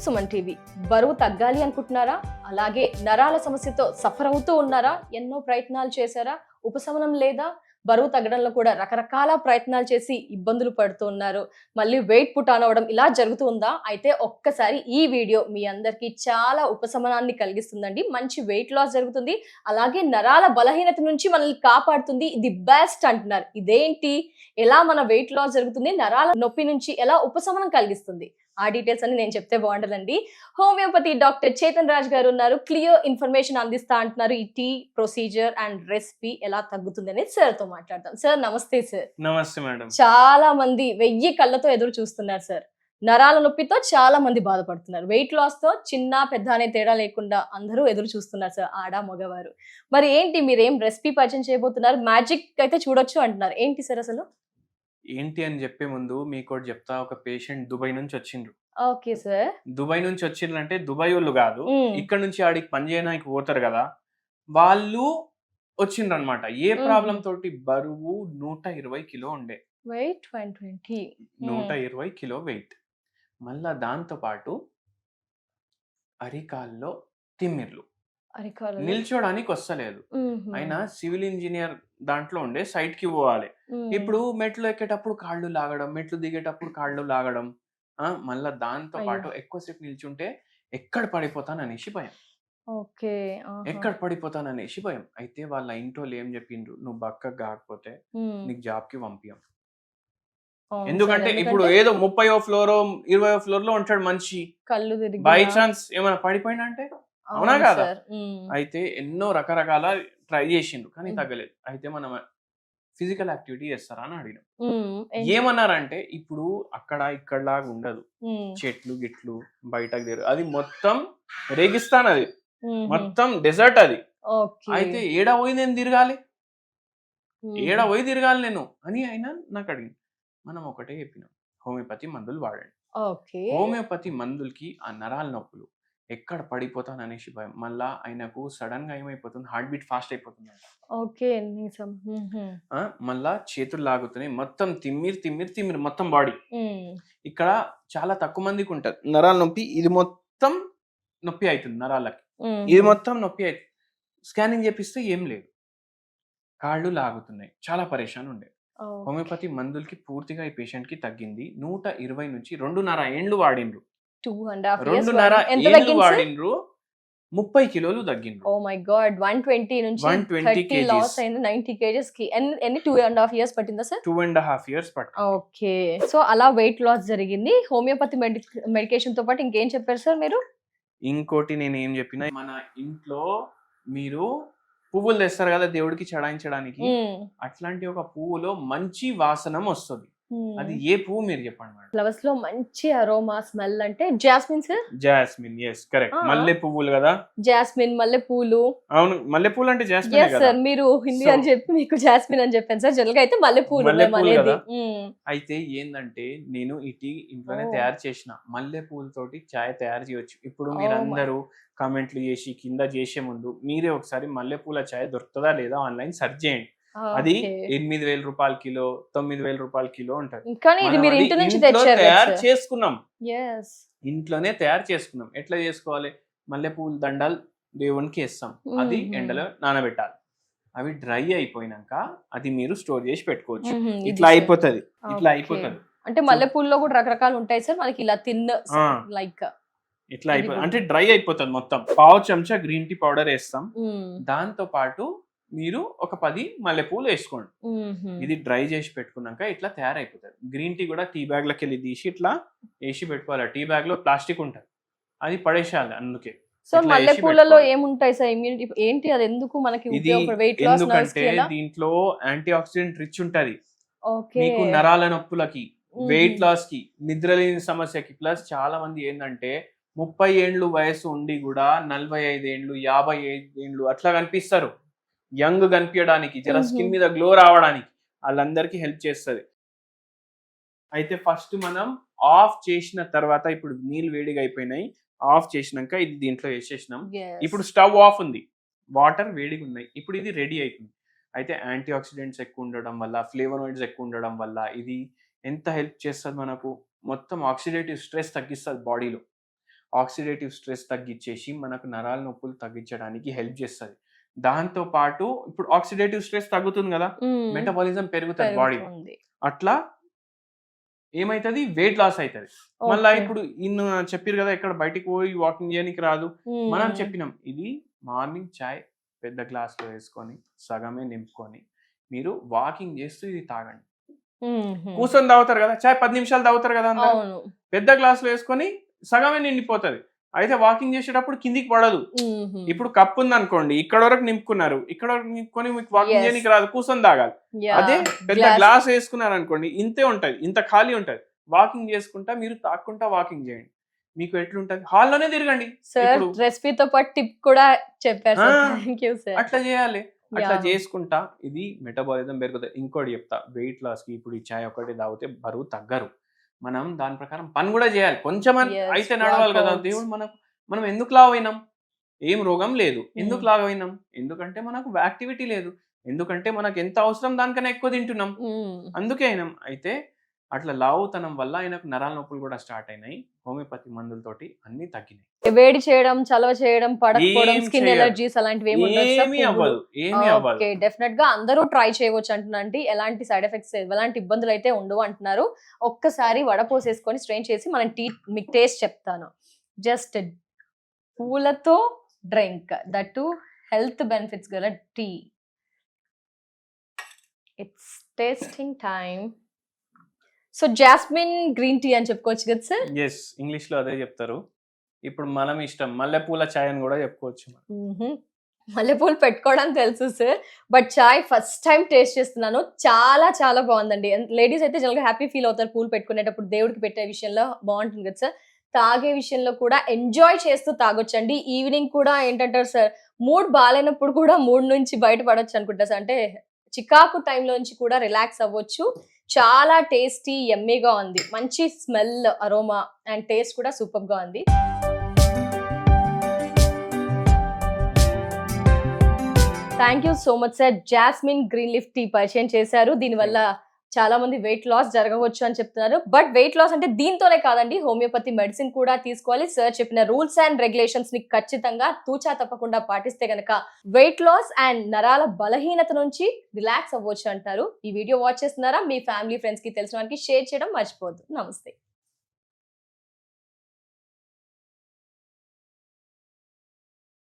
Suman TV. బరువు తగ్గాలి అనుకుంటున్నారా? అలాగే నరాల సమస్యతో సఫర్ అవుతూ ఉన్నారా? ఎన్నో ప్రయత్నాలు చేశారా? ఉపశమనం లేదా? బరువు తగ్గడంలో కూడా రకరకాల ప్రయత్నాలు చేసి ఇబ్బందులు పడుతూ ఉన్నారు. మళ్ళీ వెయిట్ పుట్ ఆన్ అవ్వడం ఇలా జరుగుతూ ఉందా? అయితే ఒక్కసారి ఈ వీడియో మీ అందరికీ చాలా ఉపశమనాన్ని కలిగిస్తుందండి. మంచి వెయిట్ లాస్ జరుగుతుంది. అలాగే నరాల బలహీనత నుంచి మనల్ని కాపాడుతుంది. ఇది బెస్ట్ అంటున్నారు. ఇదేంటి? ఎలా మన వెయిట్ లాస్ జరుగుతుంది? నరాల నొప్పి నుంచి ఎలా ఉపశమనం కలిగిస్తుంది? ఆ డీటెయిల్స్ అన్ని నేను చెప్తే బాగుంటుందండి. హోమియోపతి డాక్టర్ చేతన్ రాజ్ గారు ఉన్నారు. క్లియర్ ఇన్ఫర్మేషన్ అందిస్తా అంటున్నారు. ఈ టీ ప్రొసీజర్ అండ్ రెసిపీ ఎలా తగ్గుతుంది అనేది సార్ తో మాట్లాడతాం. సార్ నమస్తే సార్. నమస్తే మేడం. చాలా మంది 1000 కళ్ళతో ఎదురు చూస్తున్నారు సార్. నరాల నొప్పితో చాలా మంది బాధపడుతున్నారు. వెయిట్ లాస్ తో చిన్న పెద్ద అనే తేడా లేకుండా అందరూ ఎదురు చూస్తున్నారు సార్, ఆడ మగవారు. మరి ఏంటి మీరేం రెసిపీ పరిచయం చేయబోతున్నారు? మ్యాజిక్ అయితే చూడొచ్చు అంటున్నారు. ఏంటి సార్ అసలు? ఏంటి అని చెప్పే ముందు మీకు ఒకటి చెప్తా. ఒక పేషెంట్ దుబాయ్ నుంచి వచ్చిండ్రు. Okay sir. దుబాయ్ నుంచి వచ్చిండ్రంటే దుబాయ్ వాళ్ళు కాదు, ఇక్కడ నుంచి ఆడికి పని చేయడానికి పోతారు కదా, వాళ్ళు వచ్చిండ్రు అనమాట. ఏ ప్రాబ్లం తోటి? బరువు 120 కిలో ఉండే. వెయిట్ 120. 120 kilo wait. మళ్ళా దాంతో పాటు అరికాల్లో తిమ్మిర్లు, నిల్చోడానికి వస్తలేదు. ఆయన సివిల్ ఇంజనీర్ దాంట్లో ఉండే, సైట్ కి పోవాలి. ఇప్పుడు మెట్లు ఎక్కేటప్పుడు కాళ్ళు లాగడం, మెట్లు దిగేటప్పుడు కాళ్ళు లాగడం, మళ్ళా దాంతో పాటు ఎక్కువసేపు నిల్చుంటే ఎక్కడ పడిపోతాననేసి భయం. ఎక్కడ పడిపోతాననేసి భయం. అయితే వాళ్ళ ఇంట్లో ఏం చెప్పిండ్రు, నువ్వు బక్కగా కాకపోతే నీకు జాబ్ కి పంపియం. ఎందుకంటే ఇప్పుడు ఏదో 30వ ఫ్లోర్ 20వ ఫ్లోర్ లో ఉంటాడు మనిషి, బై ఛాన్స్ ఏమైనా పడిపోయినా అంటే అవునా కాదా? అయితే ఎన్నో రకరకాల ట్రై చేసిండ్రు కానీ తగ్గలేదు. అయితే మనం ఫిజికల్ యాక్టివిటీ చేస్తారా అని అడిగినాం. ఏమన్నారంటే ఇప్పుడు అక్కడ ఇక్కడ లాగా ఉండదు, చెట్లు గిట్లు బయటకు తీరు, అది మొత్తం రేగిస్తాన్, అది మొత్తం డెజర్ట్ అది. అయితే ఏడా పోయి నేను తిరగాలి, ఏడా పోయి తిరగాలి నేను అని ఆయన నాకు అడిగింది. మనం ఒకటే చెప్పినాం, హోమియోపతి మందులు వాడండి. హోమియోపతి మందులకి ఆ నరాల నొప్పులు ఎక్కడ పడిపోతాను అనేసి భయం. మళ్ళా ఆయనకు సడన్ గా ఏమైపోతుంది, హార్ట్ బీట్ ఫాస్ట్ అయిపోతుంది. మళ్ళా చేతులు లాగుతున్నాయి, మొత్తం తిమ్మిరి మొత్తం బాడీ. ఇక్కడ చాలా తక్కువ మందికి ఉంటది నరాల నొప్పి. ఇది మొత్తం నొప్పి అవుతుంది నరాలకి, ఇది మొత్తం నొప్పి అవుతుంది. స్కానింగ్ చేపిస్తే ఏం లేదు, కాళ్ళు లాగుతున్నాయి, చాలా పరేషాన్ ఉండే. హోమియోపతి మందులకి పూర్తిగా ఈ పేషెంట్ కి తగ్గింది. 120 నుంచి 2.5 ఏండ్లు వాడిండ్రు. 2.5 ఏండ్లు వాడిండ్రు, 30 కిలోలు తగ్గిండ్రు. Oh my God. 120 నుంచి 30 లాస్ అయింది, 90 kgs కి. ఎన్ని 2.5 years పట్టిందా సార్? 2.5 years పట్టింది. ఓకే. సో అలా వెయిట్ లాస్ జరిగింది. హోమియోపతి మెడికేషన్ తో పాటు ఇంకేం చెప్పారు సార్ మీరు? ఇంకోటి నేను ఏం చెప్పినా, మన ఇంట్లో మీరు పువ్వులు తెస్తారు కదా దేవుడికి చడాయించడానికి, అట్లాంటి ఒక పువ్వులో మంచి వాసనం వస్తుంది. అది ఏ పువ్వు మీరు చెప్పండి మేడం? ఫ్లవర్స్ లో మంచి అరోమా స్మెల్ అంటే jasmine sir. Jasmine, yes correct. మల్లె పువ్వులు కదా, జాస్మిన్ మల్లె పూలు. అవును, మల్లె పూలు అంటే జాస్మిన్ కదా సార్. మీరు హిందీ అని చెప్పి మీకు జాస్మిన్ అని చెప్పాను సార్. జనరల్ గా అయితే మల్లె పూలు. అయితే ఏంటంటే నేను ఈ టీ ఇంట్లోనే తయారు చేసిన. మల్లె పూలతోటి చాయ్ తయారు చేయొచ్చు. ఇప్పుడు మీరందరూ కామెంట్లు చేసి కింద చేసే ముందు మీరే ఒకసారి మల్లెపూల చాయ్ దొరుకుతుందా లేదా ఆన్లైన్ సెర్చ్ చేయండి. అది 8,000 రూపాయల కిలో, 9,000 రూపాయల కిలో ఉంటది. తయారు చేసుకున్నాం, ఇంట్లోనే తయారు చేసుకున్నాం. ఎట్లా చేసుకోవాలి? మల్లెపూల దండాలు దేవునికి వేస్తాం, అది ఎండలో నానబెట్టాలి. అవి డ్రై అయిపోయినాక అది మీరు స్టోర్ చేసి పెట్టుకోవచ్చు. ఇట్లా అయిపోతుంది, ఇట్లా అయిపోతుంది. అంటే మల్లెపూల్లో కూడా రకరకాలు ఉంటాయి సార్. మనకి ఇలా లైక్ ఇట్లా అయిపోతుంది అంటే డ్రై అయిపోతుంది మొత్తం. పావు చెంచా గ్రీన్ టీ పౌడర్ వేస్తాం, దాంతో పాటు మీరు ఒక 10 మల్లెపూలు వేసుకోండి. ఇది డ్రై చేసి పెట్టుకున్నాక ఇట్లా తయారైపోతుంది. గ్రీన్ టీ కూడా టీ బ్యాగ్ లకి వెళ్ళి తీసి ఇట్లా వేసి పెట్టుకోవాలి. టీ బ్యాగ్ లో ప్లాస్టిక్ ఉంటుంది, అది పడేసేయాలి. అందుకే సో మల్లెపూలలో ఏముంటాయి సార్? ఇమ్యూనిటీ ఏంటి, అది ఎందుకు మనకి? ఎందుకంటే దీంట్లో యాంటీ ఆక్సిడెంట్ రిచ్ ఉంటది. మీకు నరాల నొప్పులకి, వెయిట్ లాస్ కి, నిద్రలేని సమస్యకి. ప్లస్ చాలా మంది ఏంటంటే 30 ఏండ్లు వయసు ఉండి కూడా 45 ఏండ్లు 55 ఏండ్లు అట్లా కనిపిస్తారు. యంగ్ కనిపించడానికి, జర స్కిన్ మీద గ్లో రావడానికి వాళ్ళందరికీ హెల్ప్ చేస్తుంది. అయితే ఫస్ట్ మనం ఆఫ్ చేసిన తర్వాత, ఇప్పుడు నీళ్ళు వేడిగా అయిపోయినాయి, ఆఫ్ చేసినాక ఇది దీంట్లో వేసేసినాం. ఇప్పుడు స్టవ్ ఆఫ్ ఉంది, వాటర్ వేడిగా ఉన్నాయి. ఇప్పుడు ఇది రెడీ అవుతుంది. అయితే యాంటీ ఆక్సిడెంట్స్ ఎక్కువ ఉండడం వల్ల, ఫ్లేవనాయిడ్స్ ఎక్కువ ఉండడం వల్ల ఇది ఎంత హెల్ప్ చేస్తుంది మనకు? మొత్తం ఆక్సిడేటివ్ స్ట్రెస్ తగ్గిస్తుంది బాడీలో. ఆక్సిడేటివ్ స్ట్రెస్ తగ్గించేసి మనకు నరాల నొప్పులు తగ్గించడానికి హెల్ప్ చేస్తుంది. దాంతో పాటు ఇప్పుడు ఆక్సిడేటివ్ స్ట్రెస్ తగ్గుతుంది కదా, మెటబాలిజం పెరుగుతుంది బాడీ. అట్లా ఏమైతుంది, వెయిట్ లాస్ అవుతుంది. మళ్ళీ ఇప్పుడు ఇన్ని చెప్పారు కదా, ఇక్కడ బయటికి పోయి వాకింగ్ చేయడానికి రాదు. మనం చెప్పినాం, ఇది మార్నింగ్ చాయ్ పెద్ద గ్లాస్ లో వేసుకొని సగమే నింపుకొని మీరు వాకింగ్ చేస్తూ ఇది తాగండి. కూర్చొని తాగుతారు కదా చాయ్, 10 నిమిషాలు తాగుతారు కదా అందరూ, పెద్ద గ్లాస్ లో వేసుకొని సగమే నిండిపోతుంది. అయితే వాకింగ్ చేసేటప్పుడు కిందికి పడదు. ఇప్పుడు కప్పు ఉంది అనుకోండి, ఇక్కడ వరకు నింపుకున్నారు, ఇక్కడ వరకు నింపుకొని మీకు వాకింగ్ చేయడానికి రాదు, కూర్చొని తాగాలి. అదే పెద్ద గ్లాస్ వేసుకున్నారు అనుకోండి, ఇంతే ఉంటది, ఇంత ఖాళీ ఉంటది. వాకింగ్ చేసుకుంటా మీరు తాక్కుంటా వాకింగ్ చేయండి, మీకు ఎట్లుంటది, హాల్లోనే తిరగండి. రెసిపీతో పాటు టిప్ కూడా చెప్పారు, అట్లా చేయాలి. అట్లా చేసుకుంటా ఇది మెటబాలిజం పెరుగుతుంది. ఇంకోటి చెప్తా, వెయిట్ లాస్ కి ఇప్పుడు ఈ చాయ్ ఒకటి తాగితే బరువు తగ్గరు. మనం దాని ప్రకారం పని కూడా చేయాలి, కొంచెం అయితే నడవాలి కదా. దేవుడు మనం ఎందుకు లావ్ అయినాం, ఏం రోగం లేదు, ఎందుకు లావ్ అయినాం, ఎందుకంటే మనకు యాక్టివిటీ లేదు, ఎందుకంటే మనకు ఎంత అవసరం దానికన్నా ఎక్కువ తింటున్నాం, అందుకే అయినాం. అయితే అట్లా లావుతనం వల్ల ఆయనకు నరాల నొప్పులు కూడా స్టార్ట్ అయినాయి. హోమియోపతి మందులతోటి అన్ని తగ్గినాయి. వేడి చేయడం, చలవ చేయడం, పడకపోవడం, స్కిన్ ఎలర్జీస్ అలాంటివి ఏమీ అవ్వదు. డెఫినెట్ గా అందరూ ట్రై చేయవచ్చు అంటున్నాండి. ఎలాంటి సైడ్ ఎఫెక్ట్స్, ఎలాంటి ఇబ్బందులు అయితే ఉండవు అంటున్నారు. ఒక్కసారి వడపోసేసుకొని స్ట్రెయిన్ చేసి మనం టీ మీకు టేస్ట్ చెప్తాను. జస్ట్ పూలతో drink, that too health benefits గల tea. It's tasting time. So jasmine green tea అని చెప్పుకోవచ్చు కదా సార్? ఎస్, ఇంగ్లీష్ లో అదే చెప్తారు. ఇప్పుడు మనం ఇష్టం మల్లెపూల చాయ్ అని కూడా చెప్పుకోవచ్చు. మల్లెపూలు పెట్టుకోవడం తెలుసు sir, but chai first time taste చేస్తున్నాను. చాలా చాలా బాగుందండి. లేడీస్ అయితే జనరల్గా హ్యాపీ ఫీల్ అవుతారు పూలు పెట్టుకునేటప్పుడు, దేవుడికి పెట్టే విషయంలో బాగుంటుంది కదా సార్. తాగే విషయంలో కూడా ఎంజాయ్ చేస్తూ తాగొచ్చండి. ఈవినింగ్ కూడా ఏంటంటారు సార్, మూడ్ బాగాలేనప్పుడు కూడా మూడ్ నుంచి బయటపడొచ్చు అనుకుంటా సార్. అంటే చికాకు టైంలో నుంచి కూడా రిలాక్స్ అవ్వచ్చు. చాలా టేస్టీ యమ్మీగా ఉంది, మంచి స్మెల్, అరోమా అండ్ టేస్ట్ కూడా సూపర్ గా ఉంది. Thank you so much sir. Jasmine green leaf tea పరిచయం చేశారు. దీనివల్ల చాలా మంది వెయిట్ లాస్ జరగవచ్చు అని చెప్తున్నారు. బట్ వెయిట్ లాస్ అంటే దీంతోనే కాదండి, హోమియోపతి మెడిసిన్ కూడా తీసుకోవాలి. సార్ చెప్పిన రూల్స్ అండ్ రెగ్యులేషన్స్ ని ఖచ్చితంగా తూచా తప్పకుండా పాటిస్తే గనక వెయిట్ లాస్ అండ్ నరాల బలహీనత నుంచి రిలాక్స్ అవ్వచ్చు అంటారు. ఈ వీడియో వాచ్ చేస్తున్నారా, మీ ఫ్యామిలీ ఫ్రెండ్స్ కి తెలిసిన వారికి షేర్ చేయడం మర్చిపోవద్దు. నమస్తే.